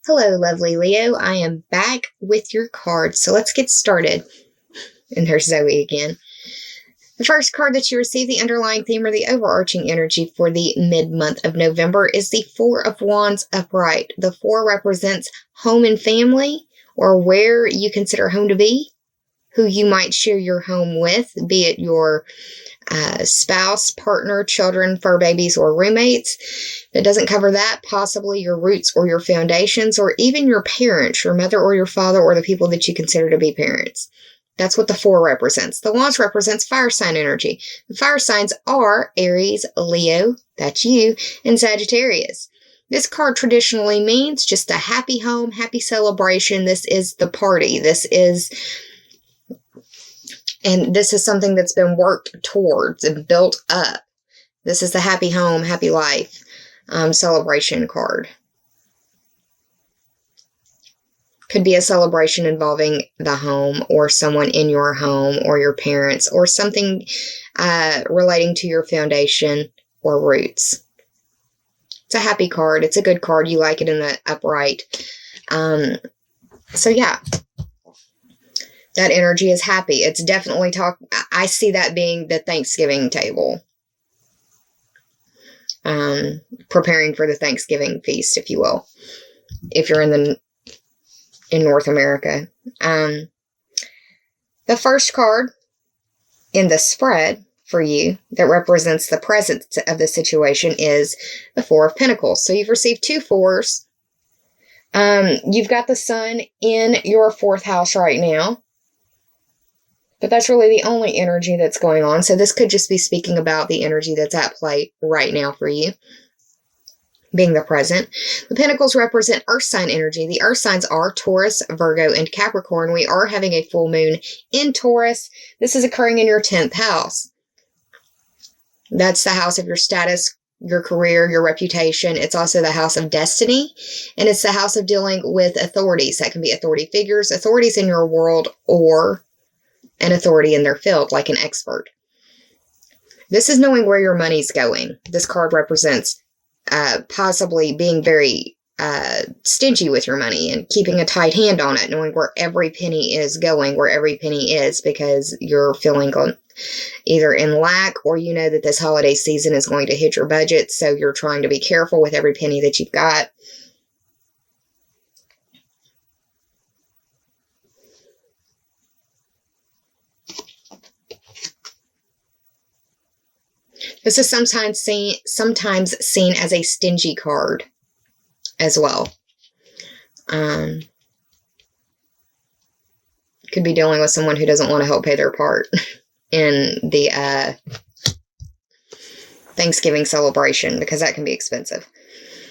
Hello, lovely Leo. I am back with your cards, so let's get started. And there's Zoe again. The first card that you receive, the underlying theme or the overarching energy for the mid-month of November, is the Four of Wands upright. The Four represents home and family, or where you consider home to be, who you might share your home with, be it your spouse, partner, children, fur babies, or roommates. It doesn't cover that, possibly your roots or your foundations, or even your parents, your mother or your father, or the people that you consider to be parents. That's what the Four represents. The Wands represents fire sign energy. The fire signs are Aries, Leo, that's you, and Sagittarius. This card traditionally means just a happy home, happy celebration. This is the party. And this is something that's been worked towards and built up. This is the happy home, happy life celebration card. Could be a celebration involving the home or someone in your home or your parents or something relating to your foundation or roots. It's a happy card. It's a good card. You like it in the upright. So yeah. That energy is happy. It's definitely I see that being the Thanksgiving table. Preparing for the Thanksgiving feast, if you will. If you're in North America. The first card in the spread for you that represents the presence of the situation is the Four of Pentacles. So you've received two fours. You've got the sun in your fourth house right now. But that's really the only energy that's going on. So this could just be speaking about the energy that's at play right now for you, being the present. The Pentacles represent earth sign energy. The earth signs are Taurus, Virgo, and Capricorn. We are having a full moon in Taurus. This is occurring in your 10th house. That's the house of your status, your career, your reputation. It's also the house of destiny. And it's the house of dealing with authorities. That can be authority figures, authorities in your world, or an authority in their field, like an expert. This is knowing where your money's going. This card represents possibly being very stingy with your money and keeping a tight hand on it, knowing where every penny is going, where every penny is, because you're feeling either in lack or you know that this holiday season is going to hit your budget, so you're trying to be careful with every penny that you've got. This is sometimes seen as a stingy card as well. Could be dealing with someone who doesn't want to help pay their part in the Thanksgiving celebration, because that can be expensive.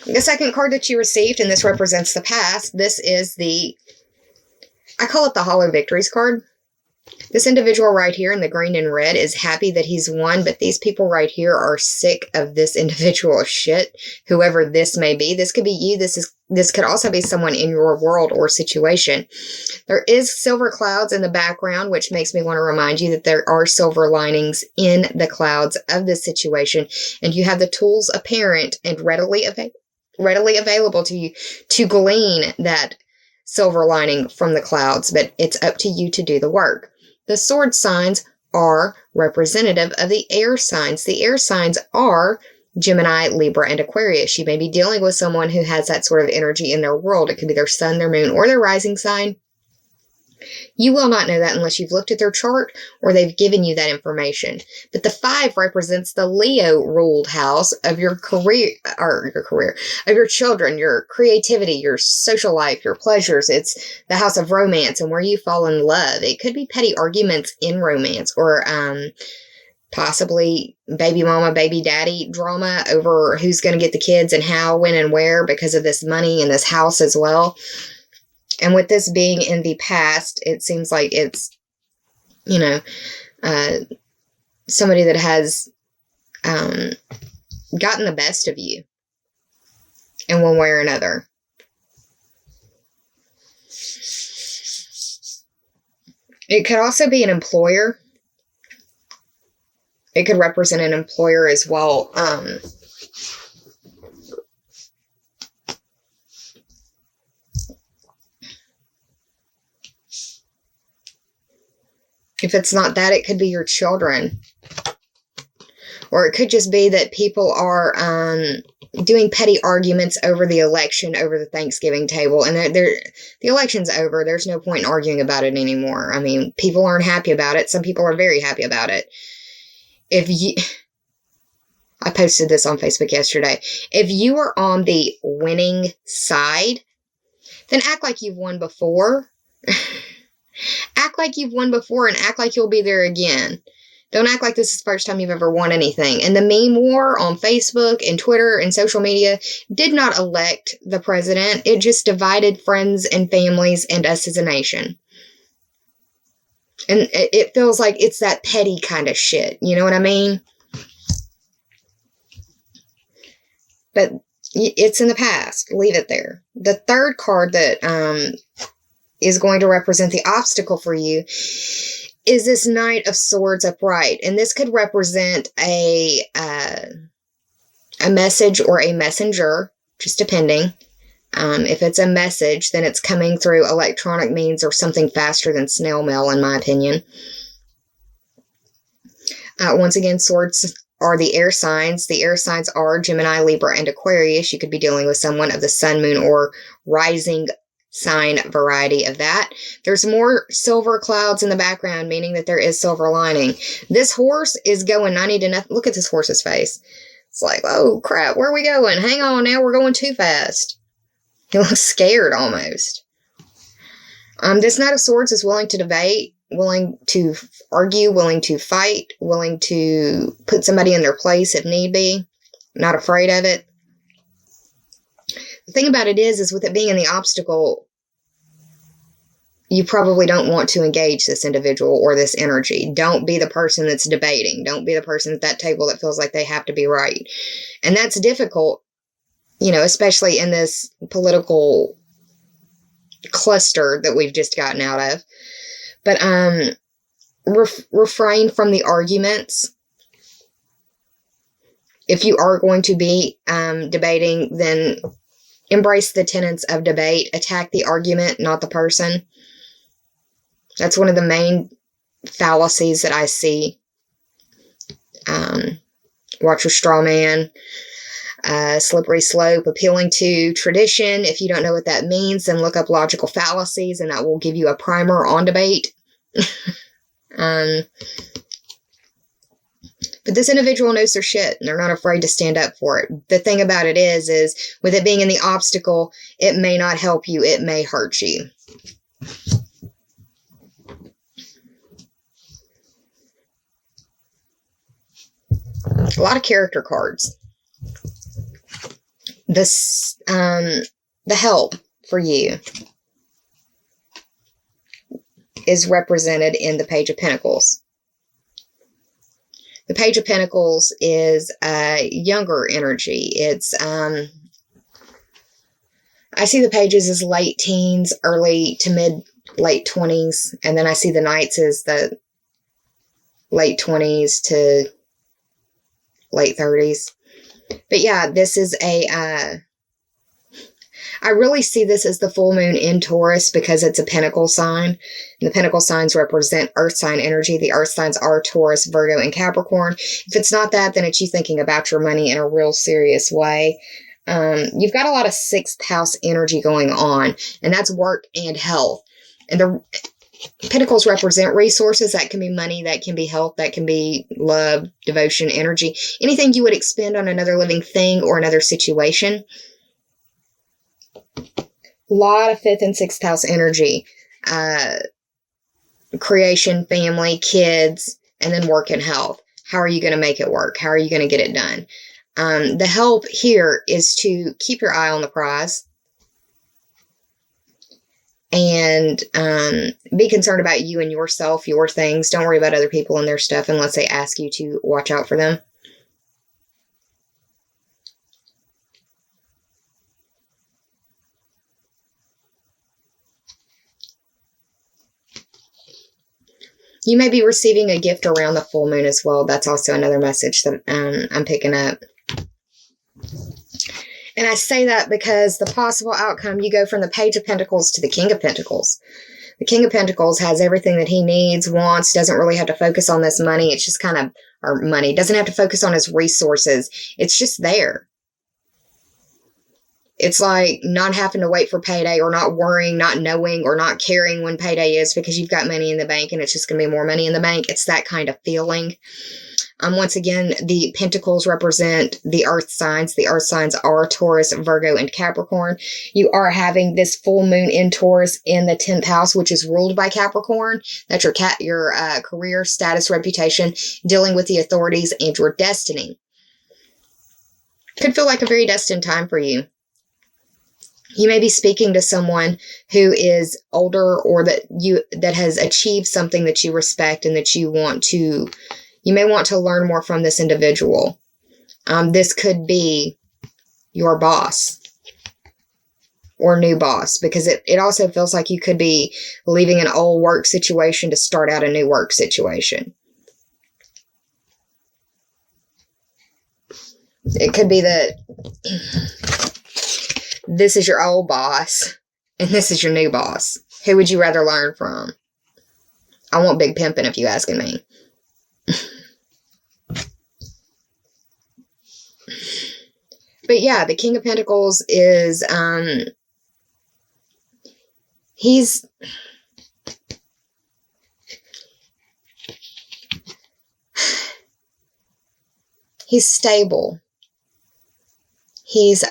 The second card that you received, and this represents the past, this is I call it the Hollow Victories card. This individual right here in the green and red is happy that he's won, but these people right here are sick of this individual's shit, whoever this may be. This could be you. This could also be someone in your world or situation. There is silver clouds in the background, which makes me want to remind you that there are silver linings in the clouds of this situation, and you have the tools apparent and readily available to you to glean that silver lining from the clouds, but it's up to you to do the work. The sword signs are representative of the air signs. The air signs are Gemini, Libra, and Aquarius. You may be dealing with someone who has that sort of energy in their world. It could be their sun, their moon, or their rising sign. You will not know that unless you've looked at their chart or they've given you that information. But the 5 represents the Leo-ruled house of your career, of your children, your creativity, your social life, your pleasures. It's the house of romance and where you fall in love. It could be petty arguments in romance, or possibly baby mama, baby daddy drama over who's going to get the kids and how, when, and where because of this money in this house as well. And with this being in the past, it seems like it's, somebody that has gotten the best of you in one way or another. It could also be an employer. It could represent an employer as well. If it's not that, it could be your children. Or it could just be that people are doing petty arguments over the election, over the Thanksgiving table. And the election's over. There's no point in arguing about it anymore. I mean, people aren't happy about it. Some people are very happy about it. I posted this on Facebook yesterday. If you are on the winning side, then act like you've won before. Act like you've won before and act like you'll be there again. Don't act like this is the first time you've ever won anything. And the meme war on Facebook and Twitter and social media did not elect the president. It just divided friends and families and us as a nation. And it feels like it's that petty kind of shit. You know what I mean? But it's in the past. Leave it there. The third card that is going to represent the obstacle for you is this Knight of Swords upright. And this could represent a message or a messenger, just depending. If it's a message, then it's coming through electronic means or something faster than snail mail, in my opinion. Once again, swords are the air signs. The air signs are Gemini, Libra, and Aquarius. You could be dealing with someone of the sun, moon, or rising sign variety of that. There's more silver clouds in the background, meaning that there is silver lining. This horse is going 90 to nothing. Look at this horse's face. It's like, oh crap, where are we going? Hang on now, we're going too fast. He looks scared almost. This Knight of Swords is willing to debate, willing to argue, willing to fight, willing to put somebody in their place if need be. Not afraid of it. The thing about it is with it being in the obstacle, you probably don't want to engage this individual or this energy. Don't be the person that's debating. Don't be the person at that table that feels like they have to be right. And that's difficult, you know, especially in this political cluster that we've just gotten out of. But refrain from the arguments. If you are going to be debating, then embrace the tenets of debate. Attack the argument, not the person. That's one of the main fallacies that I see. Watch your straw man. Slippery slope, appealing to tradition. If you don't know what that means, then look up logical fallacies, and that will give you a primer on debate. But this individual knows their shit, and they're not afraid to stand up for it. The thing about it is with it being in the obstacle, it may not help you, it may hurt you. A lot of character cards. This, the help for you is represented in the Page of Pentacles. The Page of Pentacles is a younger energy. It's, I see the pages as late teens, early to late 20s. And then I see the Knights as the late 20s to late 30s. But yeah, this is I really see this as the full moon in Taurus because it's a pentacle sign. And the pentacle signs represent earth sign energy. The earth signs are Taurus, Virgo, and Capricorn. If it's not that, then it's you thinking about your money in a real serious way. You've got a lot of 6th house energy going on, and that's work and health. And the Pentacles represent resources. That can be money, that can be health, that can be love, devotion, energy. Anything you would expend on another living thing or another situation. A lot of 5th and 6th house energy. Creation, family, kids, and then work and health. How are you going to make it work? How are you going to get it done? The help here is to keep your eye on the prize. And be concerned about you and yourself, your things. Don't worry about other people and their stuff unless they ask you to watch out for them. You may be receiving a gift around the full moon as well. That's also another message that I'm picking up. And I say that because the possible outcome, you go from the Page of Pentacles to the King of Pentacles. The King of Pentacles has everything that he needs, wants, doesn't really have to focus on this money. It's just kind of, or money, doesn't have to focus on his resources. It's just there. It's like not having to wait for payday, or not worrying, not knowing, or not caring when payday is because you've got money in the bank and it's just going to be more money in the bank. It's that kind of feeling. Once again, the Pentacles represent the earth signs. The earth signs are Taurus, Virgo, and Capricorn. You are having this full moon in Taurus in the 10th house, which is ruled by Capricorn. That's your career, status, reputation, dealing with the authorities, and your destiny. Could feel like a very destined time for you. You may be speaking to someone who is older, or that has achieved something that you respect and that you may want to learn more from this individual. This could be your boss or new boss, because it also feels like you could be leaving an old work situation to start out a new work situation. It could be that this is your old boss and this is your new boss. Who would you rather learn from? I want big pimping if you asking me. But yeah, the King of Pentacles is, he's stable. He's,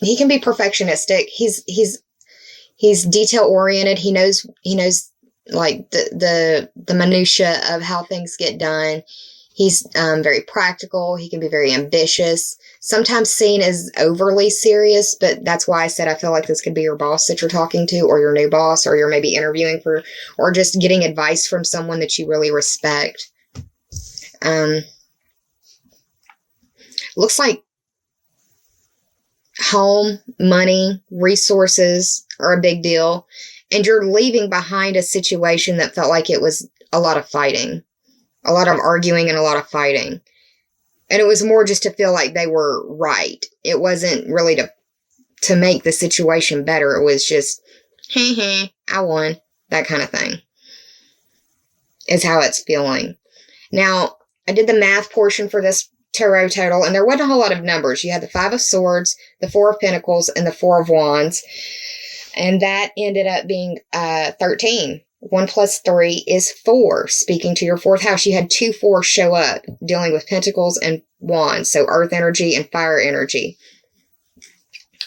he can be perfectionistic. He's detail oriented. He knows like the minutia of how things get done. He's very practical. He can be very ambitious, sometimes seen as overly serious, but that's why I said I feel like this could be your boss that you're talking to, or your new boss, or you're maybe interviewing for, or just getting advice from someone that you really respect. Looks like home, money, resources are a big deal, and you're leaving behind a situation that felt like it was a lot of fighting. A lot of arguing and a lot of fighting. And it was more just to feel like they were right. It wasn't really to make the situation better. It was just, hey, I won. That kind of thing is how it's feeling. Now, I did the math portion for this tarot total, and there wasn't a whole lot of numbers. You had the 5 of Swords, the 4 of Pentacles, and the 4 of Wands. And that ended up being 13. 1 plus 3 is 4. Speaking to your 4th house, you had 2 4s show up, dealing with Pentacles and Wands, so earth energy and fire energy.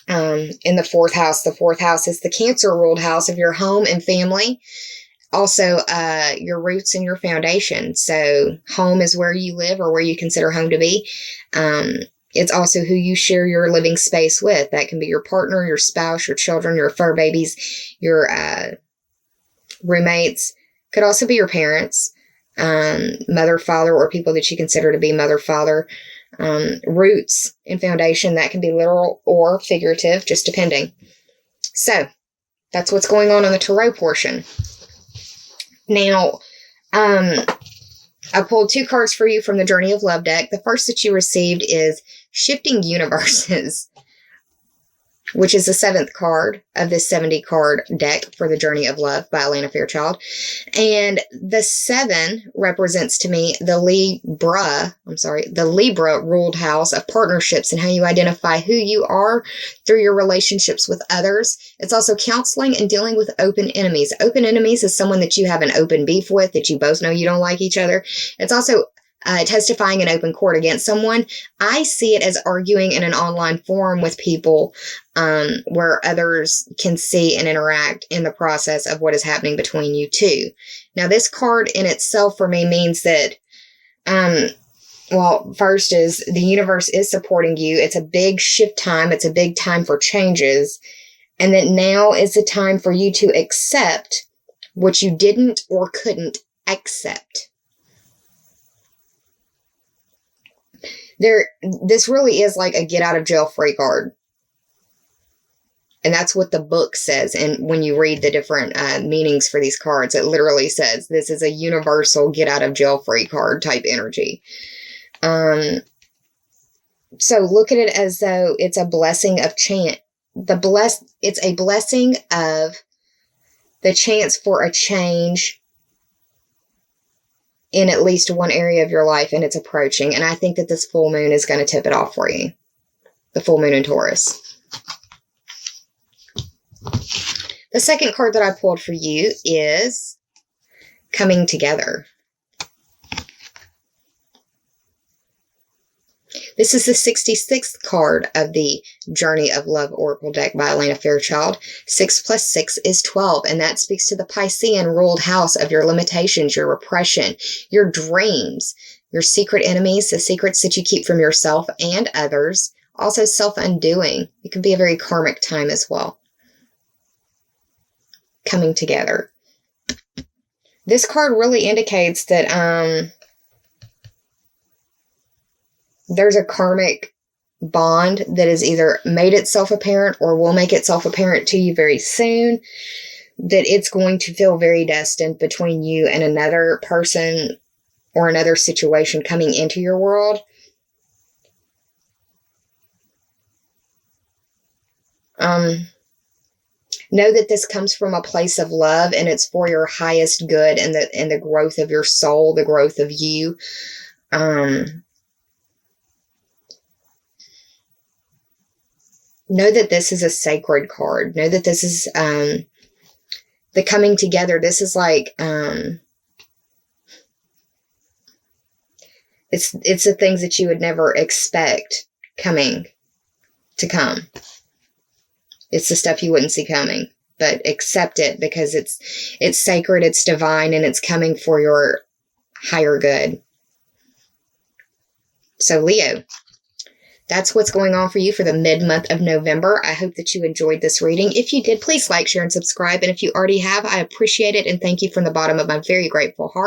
In the 4th house is the Cancer ruled house of your home and family. Also, your roots and your foundation. So home is where you live, or where you consider home to be. It's also who you share your living space with. That can be your partner, your spouse, your children, your fur babies, your roommates. Could also be your parents, mother, father, or people that you consider to be mother, father. Roots and foundation, that can be literal or figurative, just depending. So that's what's going on the tarot portion. Now, I pulled 2 cards for you from the Journey of Love deck. The first that you received is Shifting Universes, which is the 7th card of this 70 card deck for the Journey of Love by Alana Fairchild. And the 7 represents to me the Libra ruled house of partnerships and how you identify who you are through your relationships with others. It's also counseling and dealing with open enemies. Open enemies is someone that you have an open beef with, that you both know you don't like each other. It's also testifying in open court against someone. I see it as arguing in an online forum with people where others can see and interact in the process of what is happening between you two. Now, this card in itself for me means that, first is the universe is supporting you. It's a big shift time. It's a big time for changes. And that now is the time for you to accept what you didn't or couldn't accept. This really is like a get out of jail free card. And that's what the book says. And when you read the different meanings for these cards, it literally says this is a universal get out of jail free card type energy. So look at it as though it's a blessing of it's a blessing of the chance for a change in at least one area of your life, and it's approaching. And I think that this full moon is going to tip it off for you. The full moon in Taurus. The second card that I pulled for you is Coming Together. This is the 66th card of the Journey of Love Oracle deck by Elena Fairchild. 6 plus 6 is 12, and that speaks to the Piscean ruled house of your limitations, your repression, your dreams, your secret enemies, the secrets that you keep from yourself and others, also self-undoing. It can be a very karmic time as well. Coming together. This card really indicates that there's a karmic bond that has either made itself apparent or will make itself apparent to you very soon, that it's going to feel very destined between you and another person or another situation coming into your world. Know that this comes from a place of love, and it's for your highest good and the growth of your soul, the growth of you. Know that this is a sacred card. Know that this is the coming together. This is like it's the things that you would never expect coming to come. It's the stuff you wouldn't see coming, but accept it because it's sacred, it's divine, and it's coming for your higher good. So Leo, that's what's going on for you for the mid-month of November. I hope that you enjoyed this reading. If you did, please like, share, and subscribe. And if you already have, I appreciate it and thank you from the bottom of my very grateful heart.